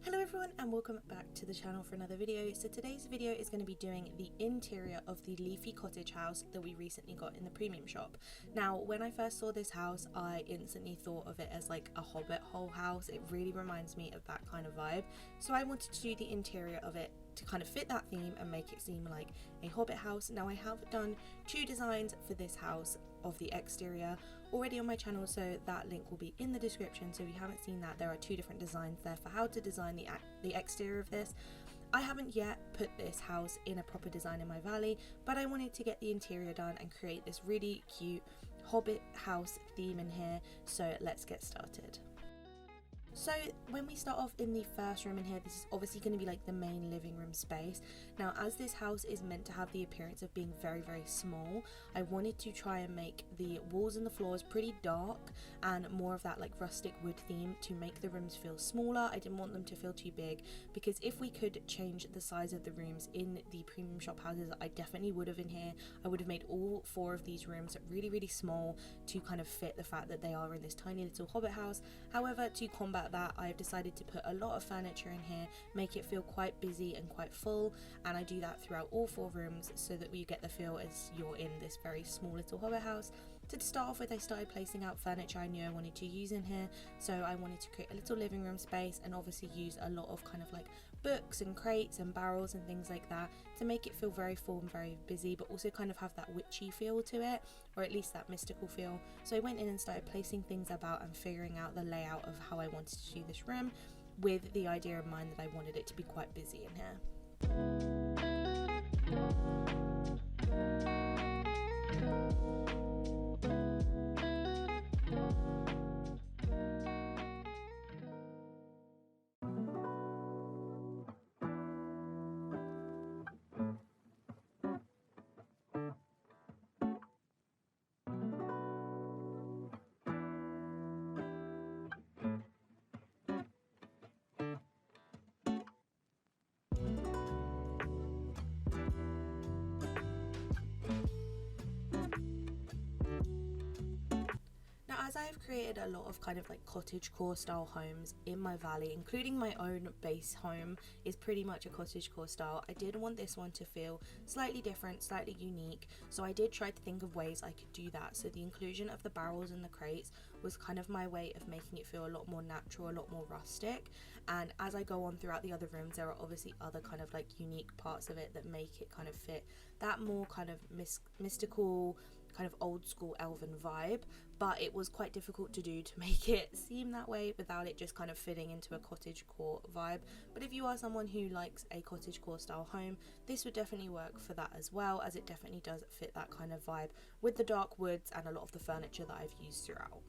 Hello everyone and welcome back to the channel for another video. So today's video is going to be doing the interior of the Leafy Cottage house that we recently got in the premium shop. Now when I first saw this house I instantly thought of it as like a Hobbit hole house. It really reminds me of that kind of vibe. So I wanted to do the interior of it to kind of fit that theme and make it seem like a Hobbit house. Now I have done two designs for this house of the exterior already on my channel, so that link will be in the description. So if you haven't seen that, there are two different designs there for how to design the exterior of this. I haven't yet put this house in a proper design in my valley, but I wanted to get the interior done and create this really cute Hobbit house theme in here, so let's get started. So when we start off in the first room in here, this is obviously going to be like the main living room space. Now as this house is meant to have the appearance of being very small, I wanted to try and make the walls and the floors pretty dark and more of that like rustic wood theme to make the rooms feel smaller. I didn't want them to feel too big, because if we could change the size of the rooms in the premium shop houses, I definitely would have in here. I would have made all four of these rooms really small to kind of fit the fact that they are in this tiny little Hobbit house. However, to combat that, I've decided to put a lot of furniture in here, make it feel quite busy and quite full, and I do that throughout all four rooms so that you get the feel as you're in this very small little Hobbit house. To start off with, I started placing out furniture I knew I wanted to use in here, so I wanted to create a little living room space and obviously use a lot of kind of like books and crates and barrels and things like that to make it feel very full and very busy, but also kind of have that witchy feel to it, or at least that mystical feel. So I went in and started placing things about and figuring out the layout of how I wanted to do this room, with the idea in mind that I wanted it to be quite busy in here. As I have created a lot of kind of like cottagecore style homes in my valley, including my own base home is pretty much a cottagecore style, I did want this one to feel slightly different, slightly unique, so I did try to think of ways I could do that. So the inclusion of the barrels and the crates was kind of my way of making it feel a lot more natural, a lot more rustic, and as I go on throughout the other rooms, there are obviously other kind of like unique parts of it that make it kind of fit that more kind of mystical, kind of old school elven vibe, but it was quite difficult to do to make it seem that way without it just kind of fitting into a cottagecore vibe. But if you are someone who likes a cottagecore style home, this would definitely work for that as well, as it definitely does fit that kind of vibe with the dark woods and a lot of the furniture that I've used throughout.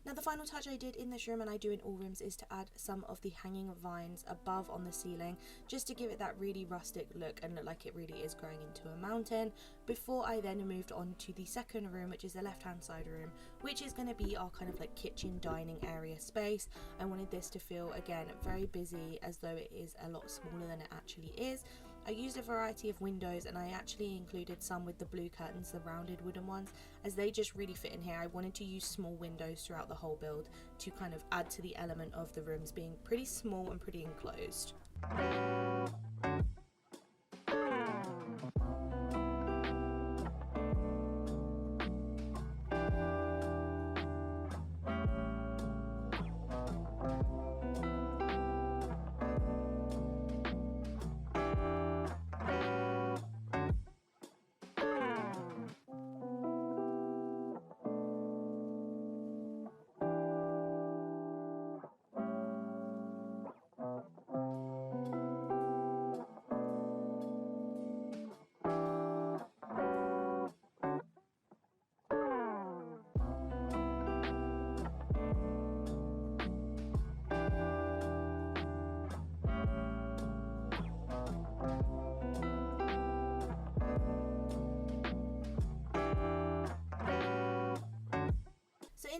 Now the final touch I did in this room, and I do in all rooms, is to add some of the hanging vines above on the ceiling, just to give it that really rustic look and look like it really is growing into a mountain, before I then moved on to the second room, which is the left hand side room, which is going to be our kind of like kitchen dining area space. I wanted this to feel again very busy, as though it is a lot smaller than it actually is. I used a variety of windows, and I actually included some with the blue curtains, the rounded wooden ones, as they just really fit in here. I wanted to use small windows throughout the whole build to kind of add to the element of the rooms being pretty small and pretty enclosed.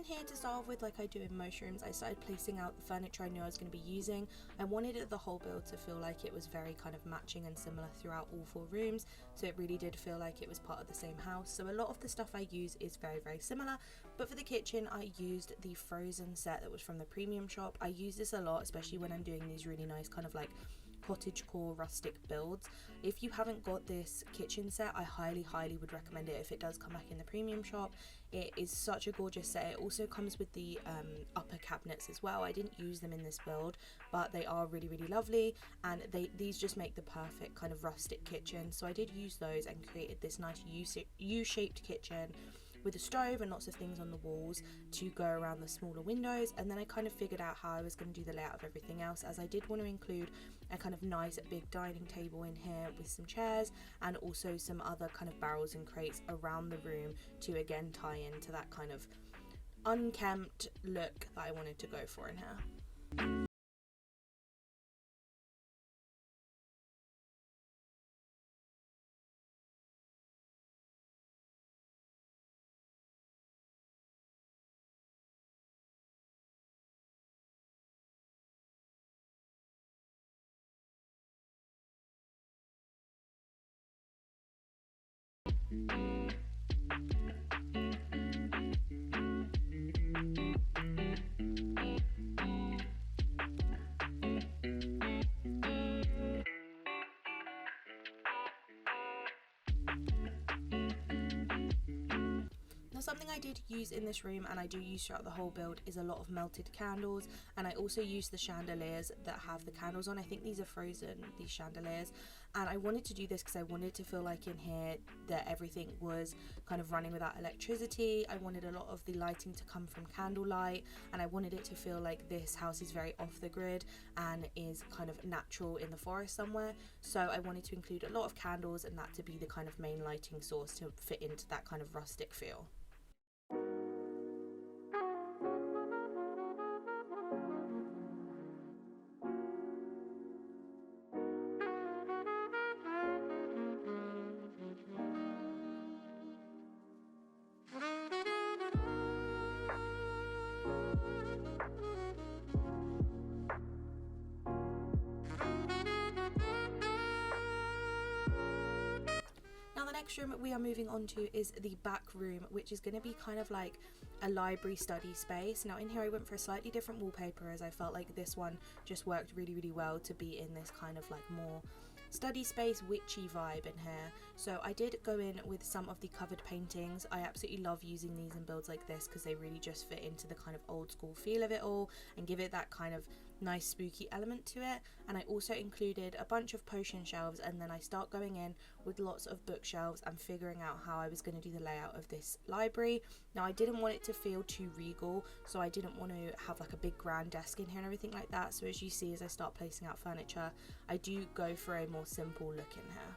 here, to start off with, like I do in most rooms, I started placing out the furniture I knew I was going to be using. I wanted the whole build to feel like it was very kind of matching and similar throughout all 4 rooms, so it really did feel like it was part of the same house. So a lot of the stuff I use is very, very similar, but for the kitchen I used the Frozen set that was from the premium shop. I use this a lot, especially when I'm doing these really nice kind of like cottagecore rustic builds. If you haven't got this kitchen set, I highly would recommend it if it does come back in the premium shop. It is such a gorgeous set. It also comes with the upper cabinets as well. I didn't use them in this build, but they are really lovely, and these just make the perfect kind of rustic kitchen. So I did use those and created this nice U-shaped kitchen with a stove and lots of things on the walls to go around the smaller windows. And then I kind of figured out how I was going to do the layout of everything else, as I did want to include a kind of nice big dining table in here with some chairs, and also some other kind of barrels and crates around the room to again tie into that kind of unkempt look that I wanted to go for in here. Now, something I did use in this room, and I do use throughout the whole build, is a lot of melted candles, and I also use the chandeliers that have the candles on. I think these are Frozen, these chandeliers, and I wanted to do this because I wanted to feel like in here that everything was kind of running without electricity. I wanted a lot of the lighting to come from candlelight, and I wanted it to feel like this house is very off the grid and is kind of natural in the forest somewhere. So I wanted to include a lot of candles, and that to be the kind of main lighting source to fit into that kind of rustic feel. Now the next room we are moving on to is the back room, which is going to be kind of like a library study space. Now in here I went for a slightly different wallpaper, as I felt like this one just worked really well to be in this kind of like more study space witchy vibe in here. So I did go in with some of the covered paintings. I absolutely love using these in builds like this because they really just fit into the kind of old school feel of it all and give it that kind of nice spooky element to it. And I also included a bunch of potion shelves, and then I start going in with lots of bookshelves and figuring out how I was going to do the layout of this library. Now I didn't want it to feel too regal, so I didn't want to have like a big grand desk in here and everything like that. So as you see, as I start placing out furniture, I do go for a more simple look in here.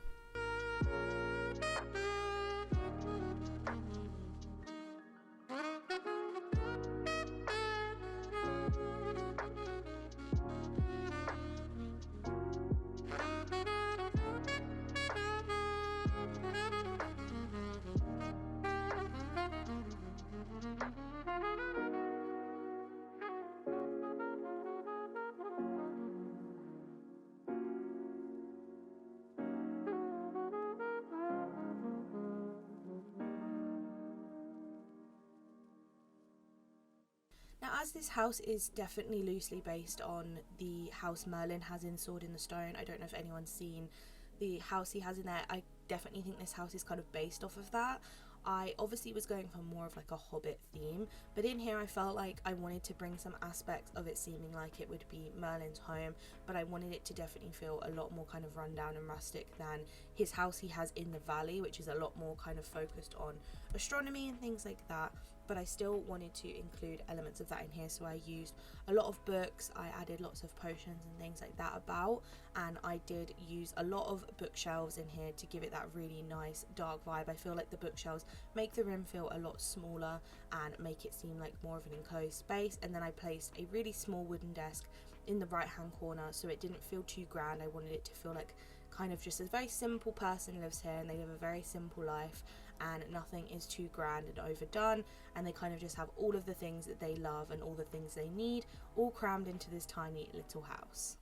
Now, as this house is definitely loosely based on the house Merlin has in Sword in the Stone, I don't know if anyone's seen the house he has in there. I definitely think this house is kind of based off of that. I obviously was going for more of like a Hobbit theme, but in here I felt like I wanted to bring some aspects of it seeming like it would be Merlin's home, but I wanted it to definitely feel a lot more kind of rundown and rustic than his house he has in the valley, which is a lot more kind of focused on astronomy and things like that. But I still wanted to include elements of that in here, so I used a lot of books, I added lots of potions and things like that about, and I did use a lot of bookshelves in here to give it that really nice dark vibe. I feel like the bookshelves make the room feel a lot smaller and make it seem like more of an enclosed space. And then I placed a really small wooden desk in the right hand corner, so it didn't feel too grand. I wanted it to feel like kind of just a very simple person lives here, and they live a very simple life, and nothing is too grand and overdone, and they kind of just have all of the things that they love and all the things they need all crammed into this tiny little house.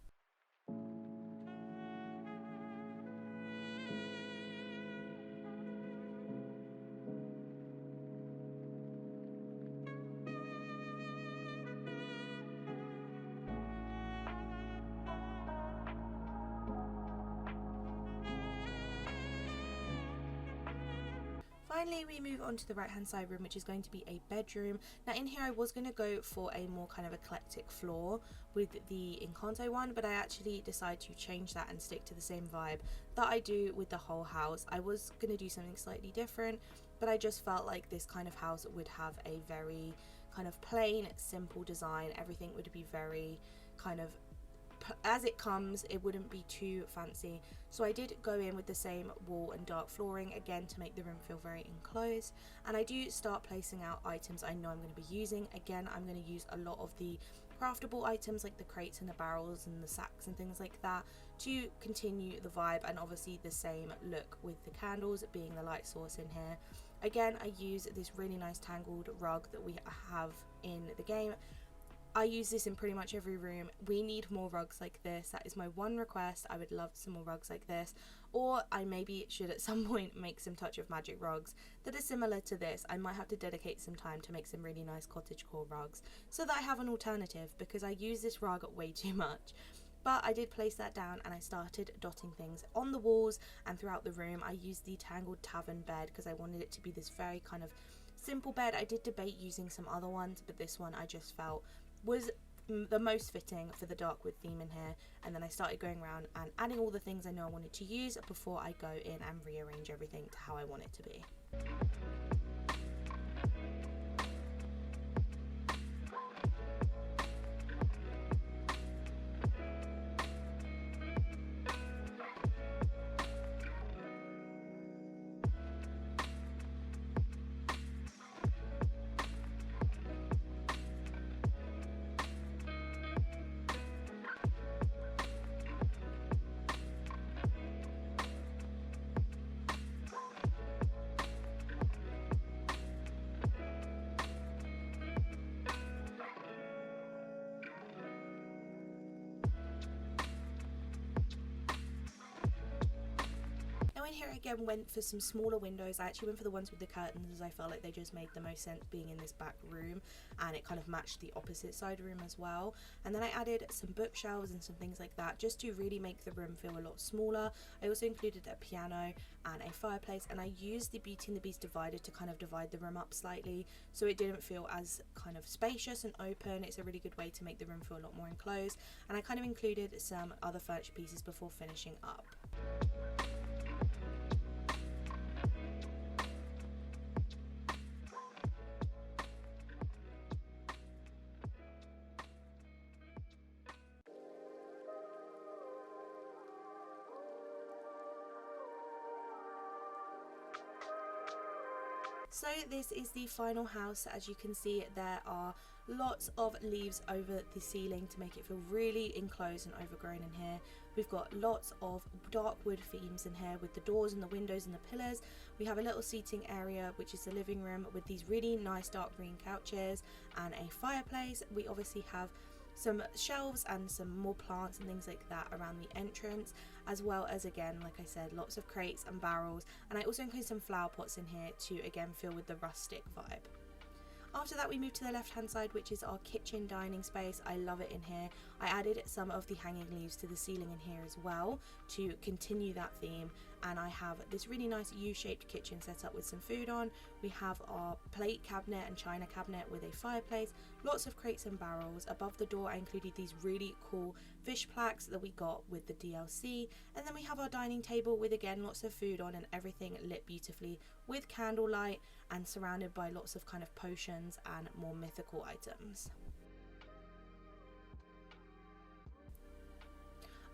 Finally, we move on to the right hand side room, which is going to be a bedroom. Now in here I was going to go for a more kind of eclectic floor with the Encanto one, but I actually decided to change that and stick to the same vibe that I do with the whole house. I was going to do something slightly different, but I just felt like this kind of house would have a very kind of plain, simple design. Everything would be very kind of as it comes, it wouldn't be too fancy. So I did go in with the same wall and dark flooring again to make the room feel very enclosed, and I do start placing out items I know I'm going to be using. Again, I'm going to use a lot of the craftable items like the crates and the barrels and the sacks and things like that to continue the vibe, and obviously the same look with the candles being the light source in here. Again, I use this really nice tangled rug that we have in the game. I use this in pretty much every room. We need more rugs like this. That is my one request. I would love some more rugs like this, or I maybe should at some point make some touch of magic rugs that are similar to this. I might have to dedicate some time to make some really nice cottagecore rugs so that I have an alternative, because I use this rug way too much. But I did place that down and I started dotting things on the walls and throughout the room. I used the tangled tavern bed because I wanted it to be this very kind of simple bed. I did debate using some other ones, but this one I just felt was the most fitting for the dark wood theme in here. And then I started going around and adding all the things I know I wanted to use before I go in and rearrange everything to how I want it to be. Now in here again went for some smaller windows. I actually went for the ones with the curtains as I felt like they just made the most sense being in this back room, and it kind of matched the opposite side room as well. And then I added some bookshelves and some things like that just to really make the room feel a lot smaller. I also included a piano and a fireplace, and I used the Beauty and the Beast divider to kind of divide the room up slightly so it didn't feel as kind of spacious and open. It's a really good way to make the room feel a lot more enclosed, and I kind of included some other furniture pieces before finishing up. So this is the final house. As you can see, there are lots of leaves over the ceiling to make it feel really enclosed and overgrown in here. We've got lots of dark wood themes in here with the doors and the windows and the pillars. We have a little seating area, which is the living room, with these really nice dark green couches and a fireplace. We obviously have some shelves and some more plants and things like that around the entrance, as well as, again, like I said, lots of crates and barrels. And I also include some flower pots in here to again feel with the rustic vibe. After that, we move to the left hand side, which is our kitchen dining space. I love it in here. I added some of the hanging leaves to the ceiling in here as well to continue that theme, and I have this really nice U-shaped kitchen set up with some food on. We have our plate cabinet and china cabinet with a fireplace, lots of crates and barrels. Above the door I included these really cool fish plaques that we got with the DLC, and then we have our dining table with, again, lots of food on and everything lit beautifully with candlelight and surrounded by lots of kind of potions and more mythical items.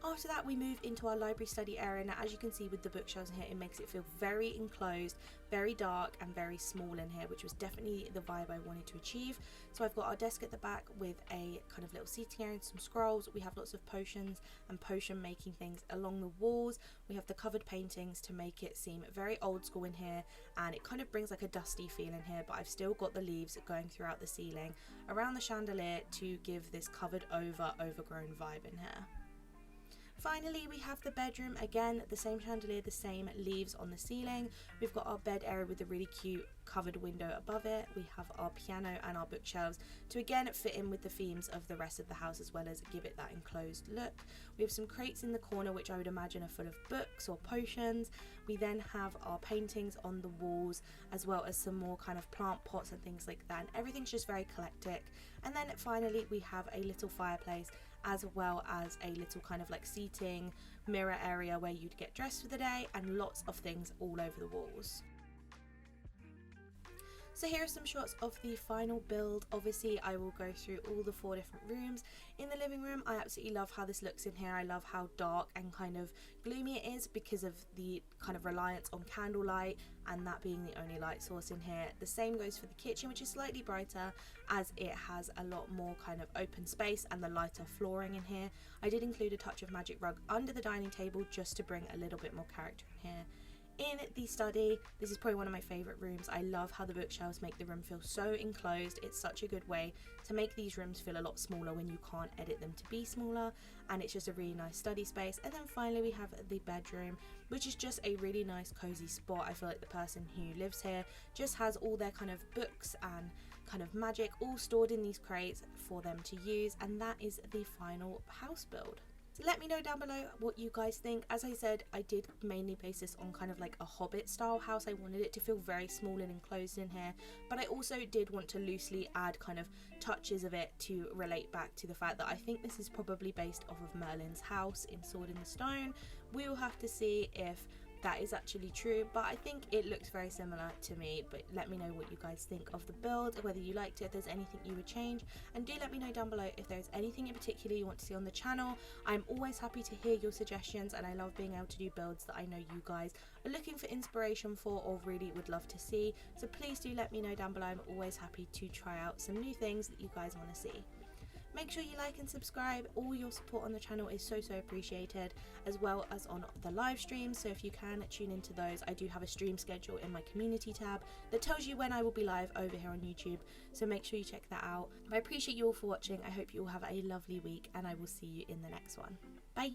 After that, we move into our library study area. Now, as you can see with the bookshelves in here, it makes it feel very enclosed, very dark and very small in here, which was definitely the vibe I wanted to achieve. So I've got our desk at the back with a kind of little seating area and some scrolls. We have lots of potions and potion making things along the walls. We have the covered paintings to make it seem very old school in here, and it kind of brings like a dusty feel in here, but I've still got the leaves going throughout the ceiling around the chandelier to give this covered over, overgrown vibe in here. Finally, we have the bedroom. Again, the same chandelier, the same leaves on the ceiling. We've got our bed area with a really cute covered window above it. We have our piano and our bookshelves to again fit in with the themes of the rest of the house, as well as give it that enclosed look. We have some crates in the corner which I would imagine are full of books or potions. We then have our paintings on the walls, as well as some more kind of plant pots and things like that, and everything's just very eclectic. And then finally we have a little fireplace, as well as a little kind of like seating mirror area where you'd get dressed for the day, and lots of things all over the walls. So here are some shots of the final build. Obviously I will go through all the 4 different rooms. In the living room, I absolutely love how this looks in here. I love how dark and kind of gloomy it is because of the kind of reliance on candlelight and that being the only light source in here. The same goes for the kitchen, which is slightly brighter as it has a lot more kind of open space and the lighter flooring in here. I did include a touch of magic rug under the dining table just to bring a little bit more character in here. In the study, this is probably one of my favourite rooms. I love how the bookshelves make the room feel so enclosed. It's such a good way to make these rooms feel a lot smaller when you can't edit them to be smaller, and it's just a really nice study space. And then finally we have the bedroom, which is just a really nice cozy spot. I feel like the person who lives here just has all their kind of books and kind of magic all stored in these crates for them to use, and that is the final house build. So let me know down below what you guys think. As I said, I did mainly base this on kind of like a Hobbit style house. I wanted it to feel very small and enclosed in here, but I also did want to loosely add kind of touches of it to relate back to the fact that I think this is probably based off of Merlin's house in Sword in the Stone. We will have to see if that is actually true, but I think it looks very similar to me. But let me know what you guys think of the build, whether you liked it, if there's anything you would change, and do let me know down below if there's anything in particular you want to see on the channel. I'm always happy to hear your suggestions, and I love being able to do builds that I know you guys are looking for inspiration for or really would love to see. So please do let me know down below. I'm always happy to try out some new things that you guys want to see. Make sure you like and subscribe. All your support on the channel is so appreciated, as well as on the live streams. So if you can tune into those, I do have a stream schedule in my community tab that tells you when I will be live over here on YouTube. So make sure you check that out. I appreciate you all for watching. I hope you all have a lovely week, and I will see you in the next one. Bye.